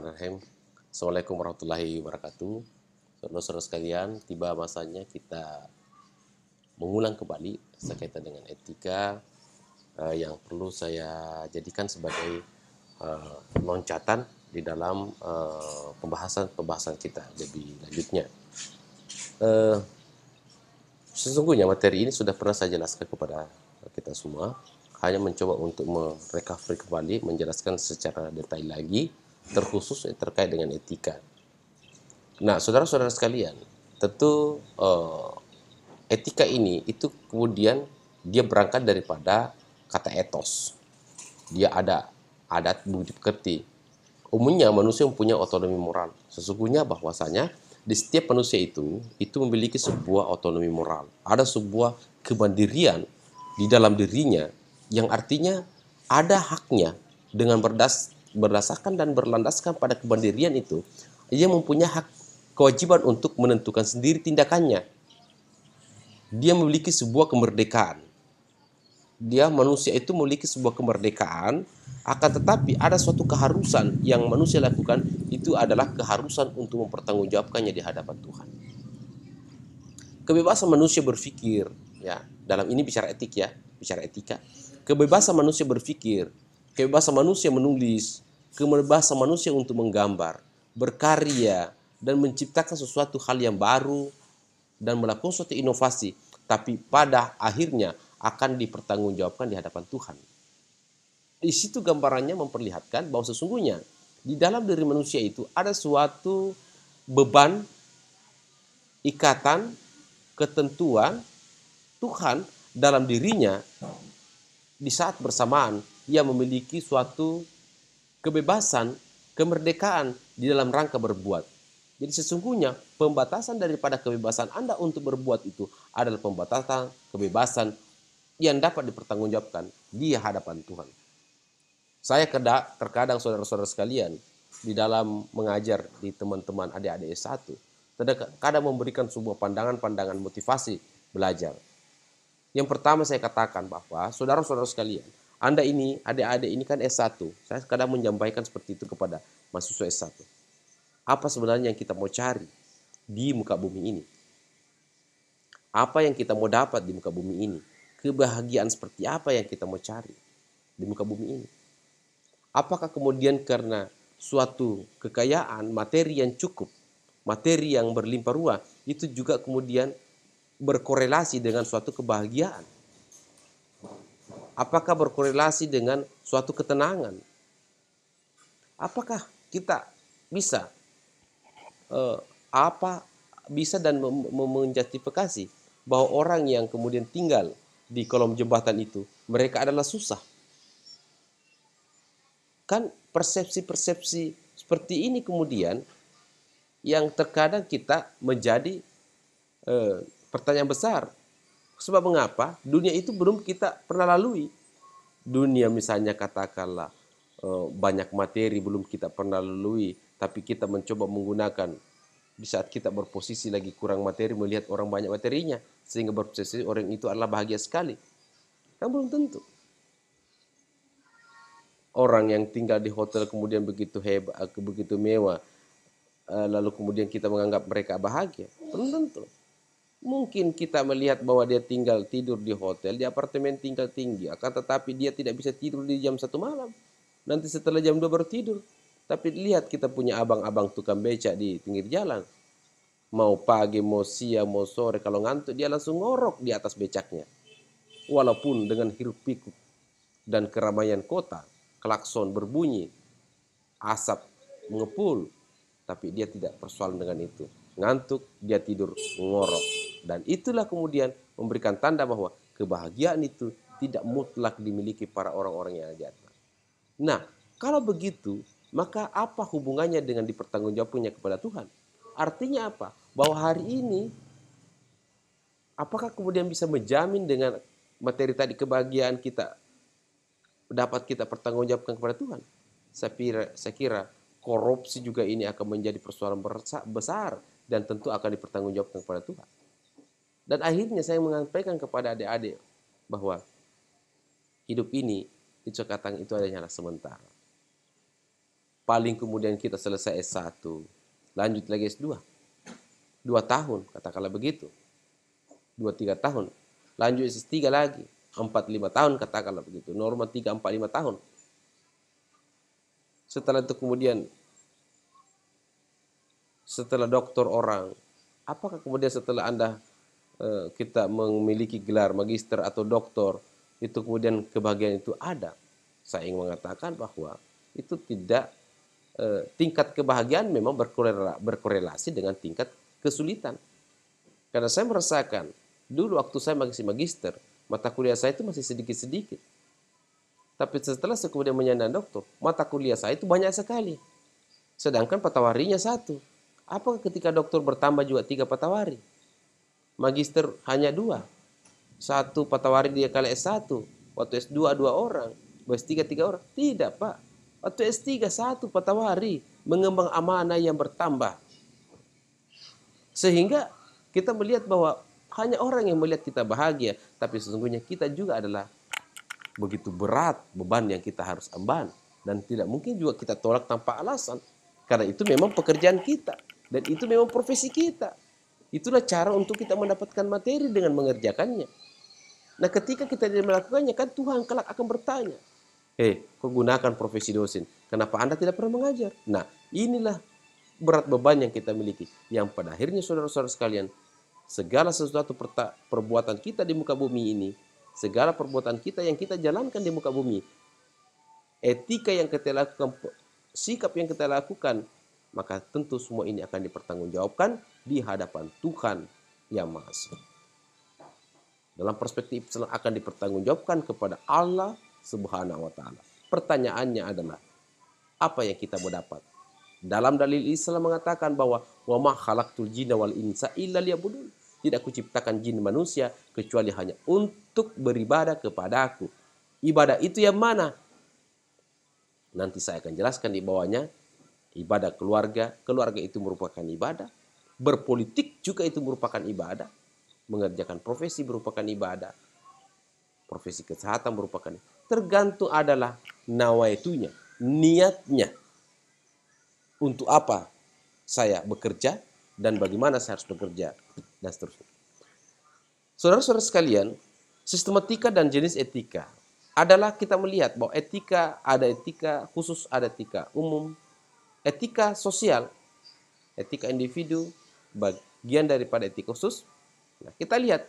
Bismillahirrahmanirrahim. Assalamualaikum warahmatullahi wabarakatuh. Saudara-saudara sekalian, tiba masanya kita mengulang kembali sekaitan dengan etika yang perlu saya jadikan sebagai loncatan di dalam pembahasan kita lebih lanjutnya. Sesungguhnya materi ini sudah pernah saya jelaskan kepada kita semua, hanya mencoba untuk merecovery kembali, menjelaskan secara detail lagi, terkhusus terkait dengan etika. Nah, saudara-saudara sekalian, tentu etika ini itu kemudian dia berangkat daripada kata etos. Dia ada adat budi pekerti. Umumnya manusia mempunyai otonomi moral. Sesungguhnya bahwasanya di setiap manusia itu memiliki sebuah otonomi moral. Ada sebuah kemandirian di dalam dirinya yang artinya ada haknya dengan berdasarkan dan berlandaskan pada kemandirian itu, ia mempunyai hak kewajiban untuk menentukan sendiri tindakannya. Dia memiliki sebuah kemerdekaan. Manusia itu memiliki sebuah kemerdekaan, akan tetapi ada suatu keharusan yang manusia lakukan, itu adalah keharusan untuk mempertanggungjawabkannya di hadapan Tuhan. Kebebasan manusia berpikir, ya, dalam ini bicara etik ya, bicara etika. Kebebasan manusia berpikir, kebebasan manusia menulis, kebebasan manusia untuk menggambar, berkarya, dan menciptakan sesuatu hal yang baru, dan melakukan suatu inovasi, tapi pada akhirnya akan dipertanggungjawabkan di hadapan Tuhan. Di situ gambarannya memperlihatkan bahwa sesungguhnya di dalam diri manusia itu ada suatu beban, ikatan, ketentuan Tuhan dalam dirinya. Di saat bersamaan ia memiliki suatu kebebasan, kemerdekaan di dalam rangka berbuat. Jadi sesungguhnya pembatasan daripada kebebasan Anda untuk berbuat itu adalah pembatasan kebebasan yang dapat dipertanggungjawabkan di hadapan Tuhan. Saya terkadang saudara-saudara sekalian di dalam mengajar di teman-teman adik-adik S1, kadang memberikan sebuah pandangan-pandangan motivasi belajar. Yang pertama saya katakan bahwa saudara-saudara sekalian, Anda ini, adik-adik ini kan S1. Saya kadang menyampaikan seperti itu kepada mahasiswa S1. Apa sebenarnya yang kita mau cari di muka bumi ini? Apa yang kita mau dapat di muka bumi ini? Kebahagiaan seperti apa yang kita mau cari di muka bumi ini? Apakah kemudian karena suatu kekayaan materi yang cukup, materi yang berlimpah ruah, itu juga kemudian berkorelasi dengan suatu kebahagiaan? Apakah berkorelasi dengan suatu ketenangan? Apakah kita bisa bisa dan menjustifikasi bahwa orang yang kemudian tinggal di kolom jembatan itu mereka adalah susah? Kan persepsi-persepsi seperti ini kemudian yang terkadang kita menjadi pertanyaan besar. Sebab mengapa? Dunia itu belum kita pernah lalui. Dunia misalnya katakanlah banyak materi belum kita pernah lalui, tapi kita mencoba menggunakan di saat kita berposisi lagi kurang materi, melihat orang banyak materinya, sehingga berposisi orang itu adalah bahagia sekali. Kan belum tentu. Orang yang tinggal di hotel kemudian begitu hebat, begitu mewah, lalu kemudian kita menganggap mereka bahagia, belum tentu. Mungkin kita melihat bahwa dia tidur di hotel, di apartemen tinggal tinggi, akan tetapi dia tidak bisa tidur di jam 1 malam. Nanti setelah jam 2 baru tidur. Tapi lihat kita punya abang-abang tukang becak di pinggir jalan. Mau pagi, mau siang, mau sore, kalau ngantuk dia langsung ngorok di atas becaknya. Walaupun dengan hiruk pikuk dan keramaian kota, klakson berbunyi, asap mengepul, tapi dia tidak persoalan dengan itu. Ngantuk, dia tidur ngorok. Dan itulah kemudian memberikan tanda bahwa kebahagiaan itu tidak mutlak dimiliki para orang-orang yang ada di atas. Nah, kalau begitu, maka apa hubungannya dengan dipertanggungjawabkannya kepada Tuhan? Artinya apa? Bahwa hari ini, apakah kemudian bisa menjamin dengan materi tadi kebahagiaan kita dapat kita pertanggungjawabkan kepada Tuhan? Saya kira korupsi juga ini akan menjadi persoalan besar dan tentu akan dipertanggungjawabkan kepada Tuhan. Dan akhirnya saya menyampaikan kepada adik-adik bahwa hidup ini, itu kata itu hanyalah sementara. paling kemudian kita selesai S1, lanjut lagi S2. 2 tahun, katakanlah begitu. 2-3 tahun. Lanjut S3 lagi. 4-5 tahun, katakanlah begitu. Normal 3-4-5 tahun. Setelah itu kemudian, setelah doktor orang, apakah kemudian setelah Anda kita memiliki gelar magister atau doktor, itu kemudian kebahagiaan itu ada? Saya ingin mengatakan bahwa itu tidak, tingkat kebahagiaan memang berkorelasi dengan tingkat kesulitan. Karena saya merasakan, dulu waktu saya masih magister, mata kuliah saya itu masih sedikit-sedikit. Tapi setelah saya kemudian menyandang doktor, mata kuliah saya itu banyak sekali. Sedangkan patawarinya 1. Apakah ketika doktor bertambah juga 3 patawari? Magister hanya 2. 1 patawari dia kali S1. Waktu S2 2 orang. S3 3 orang. Tidak, Pak. Waktu S3 1 patawari. Mengembang amanah yang bertambah. Sehingga kita melihat bahwa hanya orang yang melihat kita bahagia, tapi sesungguhnya kita juga adalah begitu berat beban yang kita harus emban, dan tidak mungkin juga kita tolak tanpa alasan, karena itu memang pekerjaan kita dan itu memang profesi kita. Itulah cara untuk kita mendapatkan materi dengan mengerjakannya. Nah, ketika kita tidak melakukannya, kan Tuhan kelak akan bertanya, kau gunakan profesi dosen, kenapa Anda tidak pernah mengajar? Nah, inilah berat beban yang kita miliki, yang pada akhirnya saudara-saudara sekalian, segala sesuatu perbuatan kita di muka bumi ini, segala perbuatan kita yang kita jalankan di muka bumi, etika yang kita lakukan, sikap yang kita lakukan, maka tentu semua ini akan dipertanggungjawabkan di hadapan Tuhan Yang Maha Esa. Dalam perspektif Islam akan dipertanggungjawabkan kepada Allah Subhanahu wa Ta'ala. Pertanyaannya adalah, apa yang kita mau dapat? Dalam dalil Islam mengatakan bahwa wa ma khalaqtul jinna wal insa illa liya'budun. Tidak kuciptakan jin manusia kecuali hanya untuk beribadah kepadaku. Ibadah itu yang mana? Nanti saya akan jelaskan di bawahnya. Ibadah keluarga, keluarga itu merupakan ibadah. Berpolitik juga itu merupakan ibadah. Mengerjakan profesi merupakan ibadah. Profesi kesehatan merupakan. Tergantung adalah nawaitunya, niatnya. Untuk apa saya bekerja dan bagaimana saya harus bekerja dan seterusnya. Saudara-saudara sekalian, sistematika dan jenis etika adalah kita melihat bahwa etika, ada etika khusus, ada etika umum, etika sosial, etika individu, bagian daripada etika khusus. Nah, kita lihat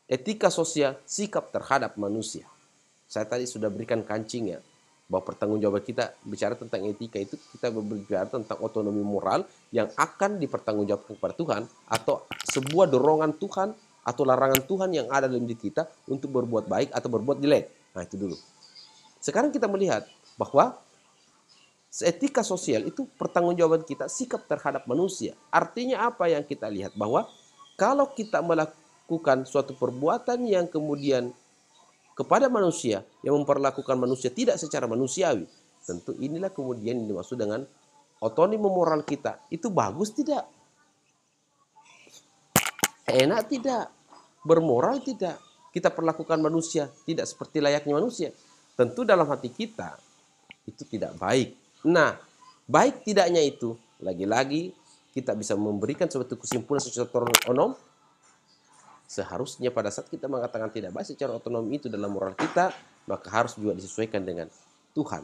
etika sosial, sikap terhadap manusia. Saya tadi sudah berikan kancingnya, bahwa pertanggungjawaban kita bicara tentang etika itu, kita berbicara tentang otonomi moral yang akan dipertanggungjawabkan kepada Tuhan, atau sebuah dorongan Tuhan atau larangan Tuhan yang ada dalam diri kita untuk berbuat baik atau berbuat jelek. Nah, itu dulu. Sekarang kita melihat bahwa etika sosial itu pertanggungjawaban kita, sikap terhadap manusia. Artinya apa yang kita lihat? Bahwa kalau kita melakukan suatu perbuatan yang kemudian kepada manusia, yang memperlakukan manusia tidak secara manusiawi, tentu inilah kemudian yang dimaksud dengan otonomi moral kita. Itu bagus tidak? Enak tidak? Bermoral tidak? Kita perlakukan manusia tidak seperti layaknya manusia. Tentu dalam hati kita itu tidak baik. Nah, baik tidaknya itu, lagi-lagi kita bisa memberikan suatu kesimpulan secara otonom. Seharusnya pada saat kita mengatakan tidak baik secara otonom itu dalam moral kita, maka harus juga disesuaikan dengan Tuhan.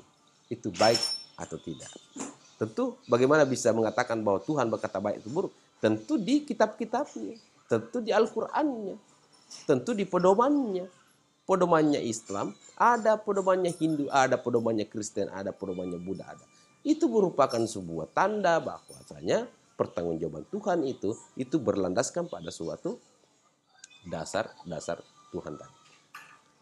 Itu baik atau tidak. Tentu bagaimana bisa mengatakan bahwa Tuhan berkata baik itu buruk? Tentu di kitab-kitabnya, tentu di Al-Qur'annya, tentu di pedomannya. Pedomannya Islam, ada pedomannya Hindu, ada pedomannya Kristen, ada pedomannya Buddha, ada. Itu merupakan sebuah tanda bahwasanya pertanggungjawaban Tuhan itu berlandaskan pada suatu dasar-dasar Tuhan tadi.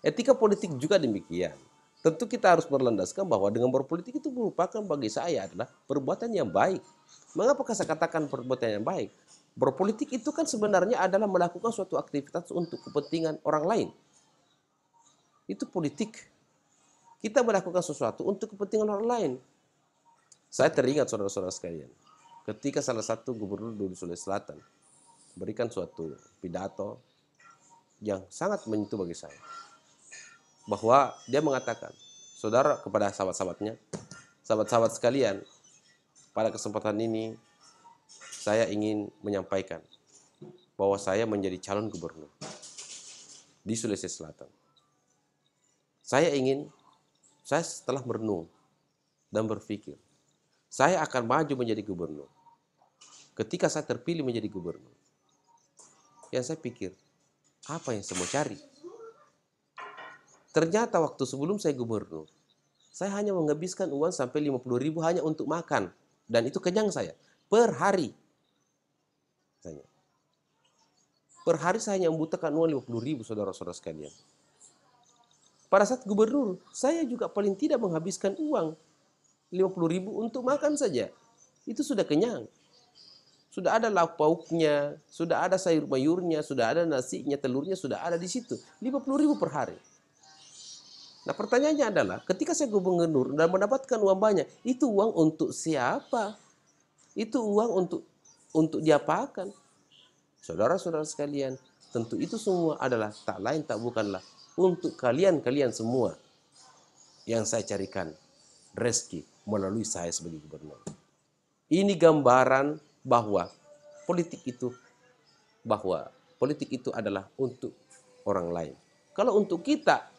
Etika politik juga demikian. Tentu kita harus berlandaskan bahwa dengan berpolitik itu merupakan bagi saya adalah perbuatan yang baik. Mengapa saya katakan perbuatan yang baik? Berpolitik itu kan sebenarnya adalah melakukan suatu aktivitas untuk kepentingan orang lain. Itu politik. Kita melakukan sesuatu untuk kepentingan orang lain. Saya teringat saudara-saudara sekalian, ketika salah satu gubernur di Sulawesi Selatan berikan suatu pidato yang sangat menyentuh bagi saya. Bahwa dia mengatakan, saudara, kepada sahabat-sahabatnya, sahabat-sahabat sekalian, pada kesempatan ini saya ingin menyampaikan bahwa saya menjadi calon gubernur di Sulawesi Selatan. Saya setelah merenung dan berpikir, saya akan maju menjadi gubernur. Ketika saya terpilih menjadi gubernur, yang saya pikir, apa yang saya mau cari? Ternyata waktu sebelum saya gubernur, saya hanya menghabiskan uang sampai 50.000 hanya untuk makan. Dan itu kenyang saya. Per hari. Per hari saya hanya membutuhkan uang 50.000, saudara-saudara sekalian. Pada saat gubernur, saya juga paling tidak menghabiskan uang 50.000 untuk makan saja. Itu sudah kenyang. Sudah ada lauk pauknya, sudah ada sayur mayurnya, sudah ada nasinya, telurnya, sudah ada di situ. 50.000 per hari. Nah, pertanyaannya adalah, ketika saya gubernur dan mendapatkan uang banyak, itu uang untuk siapa? Itu uang untuk diapakan? Saudara-saudara sekalian, tentu itu semua adalah tak lain tak bukanlah untuk kalian semua yang saya carikan rezeki melalui saya sebagai gubernur. Ini gambaran bahwa politik itu adalah untuk orang lain. Kalau untuk kita,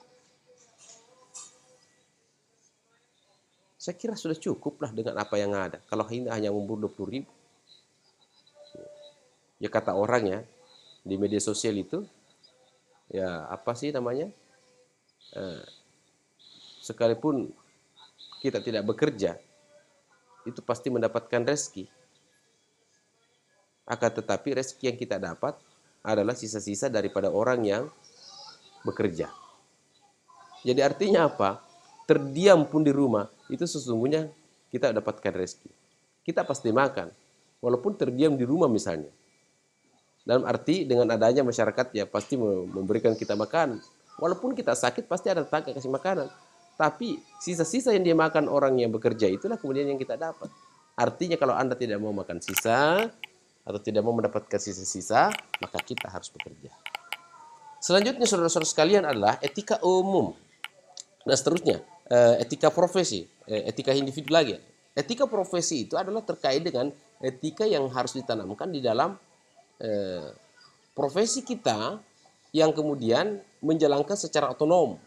saya kira sudah cukuplah dengan apa yang ada. Kalau ini hanya memburu 20.000. Ya kata orang ya, di media sosial itu, ya apa sih namanya? Sekalipun kita tidak bekerja, itu pasti mendapatkan rezeki. Akan tetapi rezeki yang kita dapat adalah sisa-sisa daripada orang yang bekerja. Jadi artinya apa? Terdiam pun di rumah, itu sesungguhnya kita dapatkan rezeki. Kita pasti makan, walaupun terdiam di rumah misalnya. Dalam arti dengan adanya masyarakat ya pasti memberikan kita makan. Walaupun kita sakit pasti ada tetangga kasih makanan. Tapi sisa-sisa yang dia makan orang yang bekerja itulah kemudian yang kita dapat. Artinya kalau Anda tidak mau makan sisa atau tidak mau mendapatkan sisa-sisa, maka kita harus bekerja. Selanjutnya saudara-saudara sekalian adalah etika umum. Dan seterusnya, etika profesi, etika individu lagi. Etika profesi itu adalah terkait dengan etika yang harus ditanamkan di dalam profesi kita yang kemudian menjalankan secara otonom,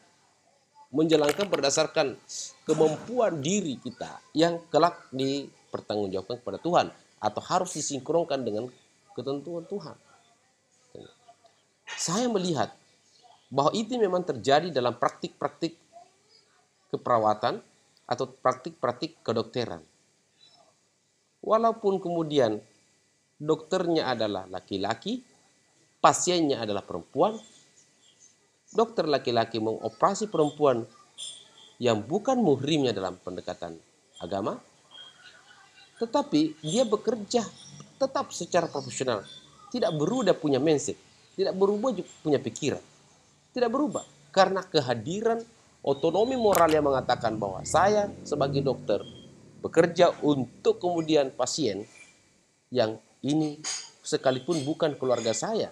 menjalankan berdasarkan kemampuan diri kita yang kelak dipertanggungjawabkan kepada Tuhan atau harus disinkronkan dengan ketentuan Tuhan. Saya melihat bahwa itu memang terjadi dalam praktik-praktik keperawatan atau praktik-praktik kedokteran. Walaupun kemudian dokternya adalah laki-laki, pasiennya adalah perempuan, dokter laki-laki mengoperasi perempuan yang bukan muhrimnya dalam pendekatan agama, tetapi dia bekerja tetap secara profesional, tidak berubah punya mindset, tidak berubah punya pikiran, tidak berubah karena kehadiran otonomi moral yang mengatakan bahwa saya sebagai dokter bekerja untuk kemudian pasien yang ini sekalipun bukan keluarga saya,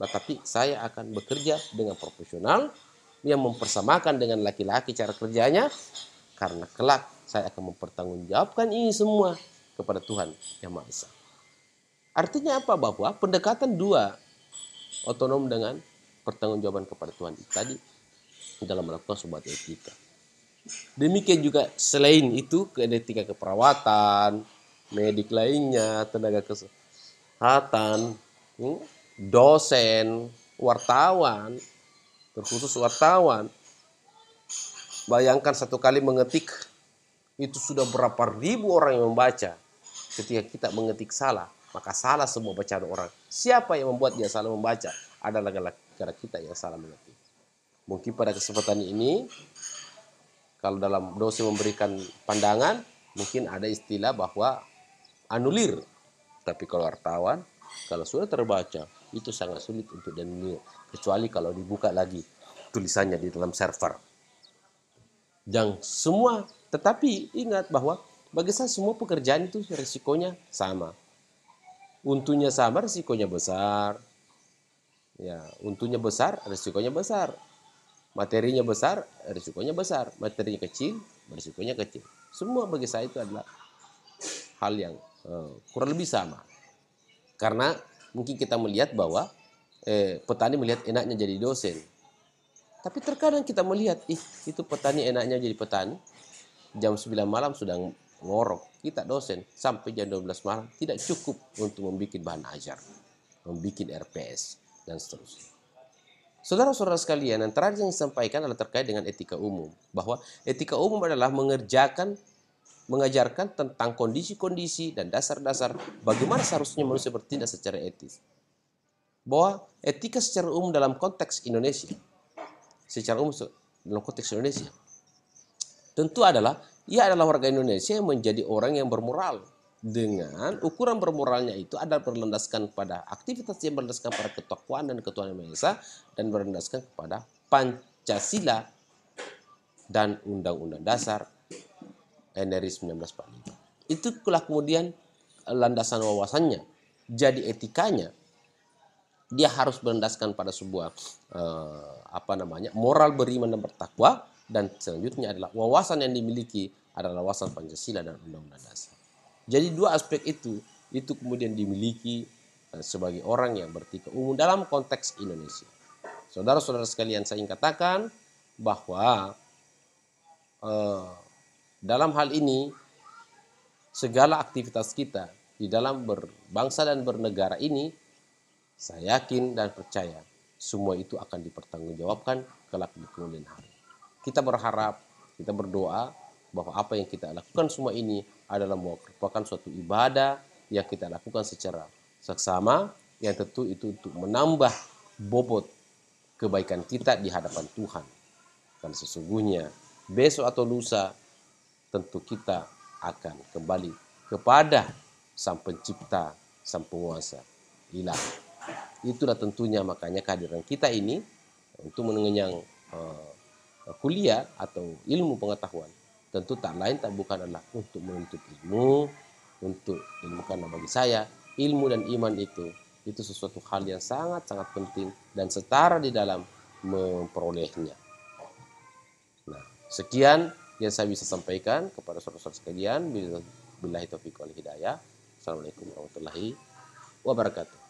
tetapi saya akan bekerja dengan profesional yang mempersamakan dengan laki-laki cara kerjanya, karena kelak saya akan mempertanggungjawabkan ini semua kepada Tuhan Yang Maha Esa. Artinya apa? Bahwa pendekatan dua, otonom dengan pertanggungjawaban kepada Tuhan itu tadi dalam melakukan sebuah etika. Demikian juga selain itu etika keperawatan, medik lainnya, tenaga kesehatan, dosen, wartawan, terkhusus wartawan. Bayangkan satu kali mengetik itu sudah berapa ribu orang yang membaca. Ketika kita mengetik salah, maka salah semua bacaan orang. Siapa yang membuat dia salah membaca? Adalah gara-gara kita yang salah mengetik. Mungkin pada kesempatan ini, kalau dalam dosen memberikan pandangan, mungkin ada istilah bahwa anulir. Tapi kalau wartawan, kalau sudah terbaca, itu sangat sulit untuk dianulir. Kecuali kalau dibuka lagi tulisannya di dalam server. Yang semua, tetapi ingat bahwa bagi saya semua pekerjaan itu risikonya sama. Untungnya sama, risikonya besar. Ya, untungnya besar, risikonya besar. Materinya besar, risikonya besar. Materinya kecil, risikonya kecil. Semua bagi saya itu adalah hal yang kurang lebih sama. Karena mungkin kita melihat bahwa petani melihat enaknya jadi dosen. Tapi terkadang kita melihat, itu petani enaknya jadi petani, jam 9 malam sudah ngorok. Kita dosen sampai jam 12 malam tidak cukup untuk membuat bahan ajar, membuat RPS, dan seterusnya. Saudara-saudara sekalian, yang terakhir yang disampaikan adalah terkait dengan etika umum. Bahwa etika umum adalah mengajarkan tentang kondisi-kondisi dan dasar-dasar bagaimana seharusnya manusia bertindak secara etis. Bahwa etika secara umum dalam konteks Indonesia, tentu adalah ia adalah warga Indonesia yang menjadi orang yang bermoral, dengan ukuran bermoralnya itu adalah berlandaskan pada aktivitas yang berlandaskan pada ketakwaan dan ketuhanan Yang Maha Esa, dan berlandaskan kepada Pancasila dan Undang-Undang Dasar NRI 1945. Itulah kemudian landasan wawasannya. Jadi etikanya dia harus berlandaskan pada sebuah moral beriman dan bertakwa, dan selanjutnya adalah wawasan yang dimiliki adalah wawasan Pancasila dan Undang-Undang Dasar. Jadi dua aspek itu kemudian dimiliki sebagai orang yang beretika umum dalam konteks Indonesia. Saudara-saudara sekalian, saya ingin katakan bahwa dalam hal ini segala aktivitas kita di dalam berbangsa dan bernegara ini, saya yakin dan percaya semua itu akan dipertanggungjawabkan kelak di kemudian hari. Kita berharap, kita berdoa bahwa apa yang kita lakukan semua ini adalah merupakan suatu ibadah yang kita lakukan secara seksama, yang tentu itu untuk menambah bobot kebaikan kita di hadapan Tuhan. Dan sesungguhnya besok atau lusa tentu kita akan kembali kepada Sang Pencipta, Sang Penguasa, Ilahi. Itulah tentunya makanya kehadiran kita ini untuk mengenyang kuliah atau ilmu pengetahuan. Tentu tak lain tak bukan adalah untuk menuntut ilmu, karena bagi saya ilmu dan iman itu sesuatu hal yang sangat-sangat penting dan setara di dalam memperolehnya. Nah, sekian yang saya bisa sampaikan kepada saudara-saudara sekalian. Billahi taufiq wal hidayah. Assalamualaikum warahmatullahi wabarakatuh.